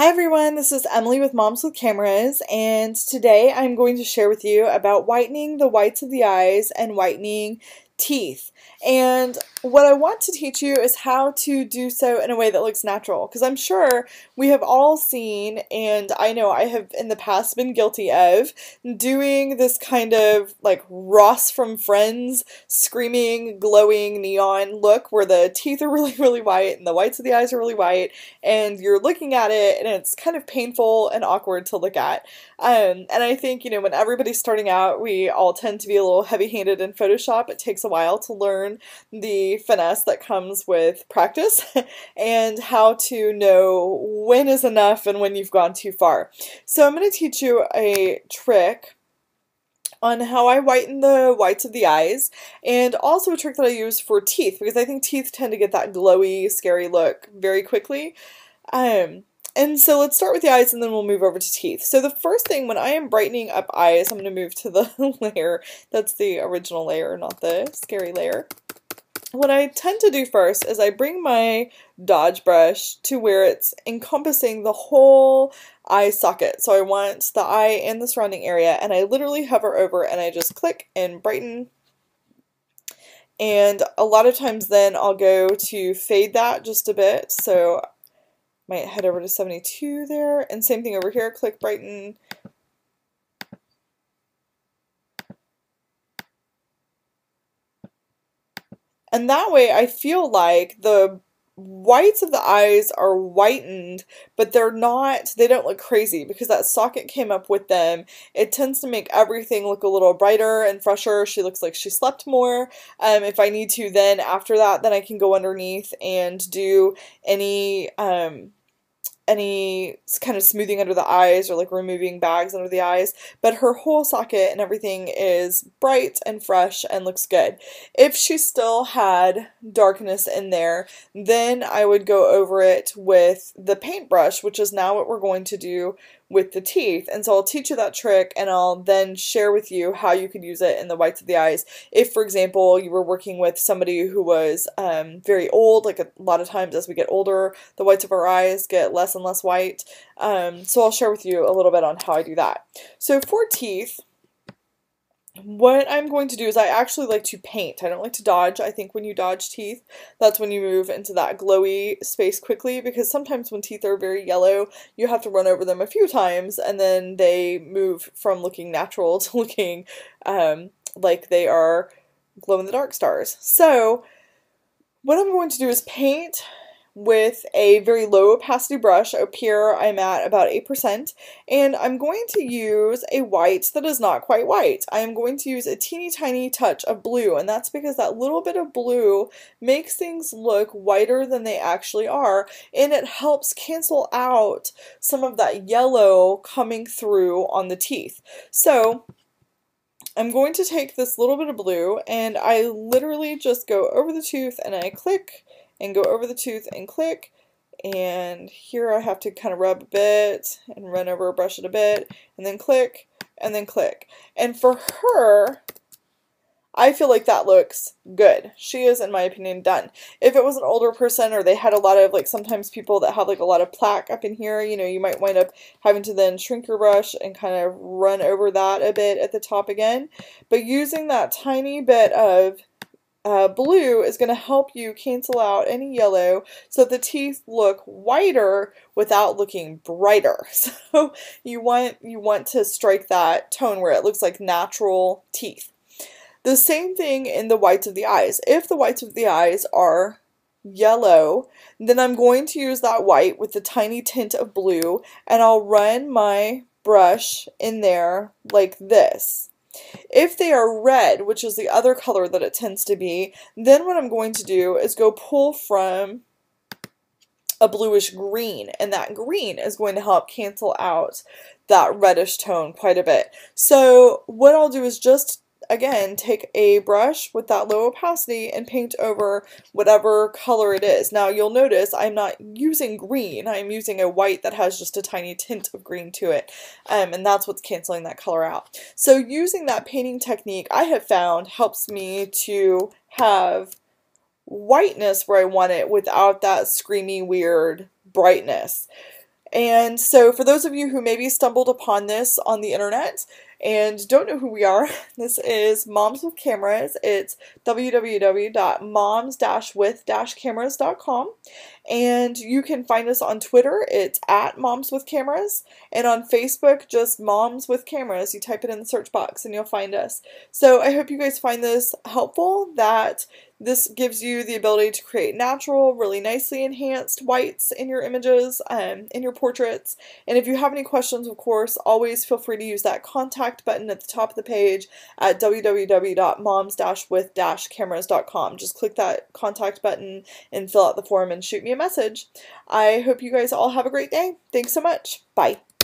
Hi everyone, this is Emily with Moms with Cameras, and today I'm going to share with you about whitening the whites of the eyes and whitening teeth. And what I want to teach you is how to do so in a way that looks natural, because I'm sure we have all seen, and I know I have in the past been guilty of, doing this kind of like Ross from Friends screaming, glowing neon look where the teeth are really, really white and the whites of the eyes are really white, and you're looking at it and it's kind of painful and awkward to look at. And I think, when everybody's starting out, we all tend to be a little heavy-handed in Photoshop. It takes a while to learn the finesse that comes with practice and how to know when is enough and when you've gone too far. So I'm going to teach you a trick on how I whiten the whites of the eyes, and also a trick that I use for teeth, because I think teeth tend to get that glowy, scary look very quickly. And so let's start with the eyes and then we'll move over to teeth. So the first thing, when I am brightening up eyes, I'm going to move to the layer that's the original layer, not the scary layer. What I tend to do first is I bring my Dodge brush to where it's encompassing the whole eye socket. So I want the eye and the surrounding area, and I literally hover over and I just click and brighten. And a lot of times then I'll go to fade that just a bit. So might head over to 72 there, and same thing over here, click brighten. And that way I feel like the whites of the eyes are whitened, but they don't look crazy because that socket came up with them. It tends to make everything look a little brighter and fresher. She looks like she slept more. If I need to, then after that, then I can go underneath and do any kind of smoothing under the eyes or like removing bags under the eyes, but her whole socket and everything is bright and fresh and looks good. If she still had darkness in there, then I would go over it with the paintbrush, which is now what we're going to do with the teeth. And so I'll teach you that trick, and I'll then share with you how you could use it in the whites of the eyes. If, for example, you were working with somebody who was very old, like a lot of times as we get older, the whites of our eyes get less and less white. So I'll share with you a little bit on how I do that. So for teeth, what I'm going to do is I actually like to paint. I don't like to dodge. I think when you dodge teeth, that's when you move into that glowy space quickly, because sometimes when teeth are very yellow, you have to run over them a few times and then they move from looking natural to looking like they are glow-in-the-dark stars. So what I'm going to do is paint with a very low opacity brush. Up here I'm at about 8%, and I'm going to use a white that is not quite white. I am going to use a teeny tiny touch of blue, and that's because that little bit of blue makes things look whiter than they actually are, and it helps cancel out some of that yellow coming through on the teeth. So I'm going to take this little bit of blue and I literally just go over the tooth and I click and go over the tooth and click, and here I have to kind of rub a bit and run over, brush it a bit, and then click and then click. And for her, I feel like that looks good. She is, in my opinion, done. If it was an older person or they had a lot of, like sometimes people that have like a lot of plaque up in here, you might wind up having to then shrink your brush and kind of run over that a bit at the top again. But using that tiny bit of blue is going to help you cancel out any yellow so the teeth look whiter without looking brighter. So you want to strike that tone where it looks like natural teeth. The same thing in the whites of the eyes. If the whites of the eyes are yellow, then I'm going to use that white with the tiny tint of blue, and I'll run my brush in there like this. If they are red, which is the other color that it tends to be, then what I'm going to do is go pull from a bluish green, and that green is going to help cancel out that reddish tone quite a bit. So what I'll do is just, again, take a brush with that low opacity and paint over whatever color it is. Now you'll notice I'm not using green, I'm using a white that has just a tiny tint of green to it, and that's what's canceling that color out. So using that painting technique, I have found, helps me to have whiteness where I want it without that screamy weird brightness. And so, for those of you who maybe stumbled upon this on the internet and don't know who we are, this is Moms with Cameras. It's www.moms-with-cameras.com. And you can find us on Twitter, it's at Moms with Cameras, and on Facebook, just Moms with Cameras. You type it in the search box and you'll find us. So I hope you guys find this helpful, that this gives you the ability to create natural, really nicely enhanced whites in your images, in your portraits. And if you have any questions, of course, always feel free to use that contact button at the top of the page at www.moms-with-cameras.com. Just click that contact button and fill out the form and shoot me a message. I hope you guys all have a great day. Thanks so much. Bye.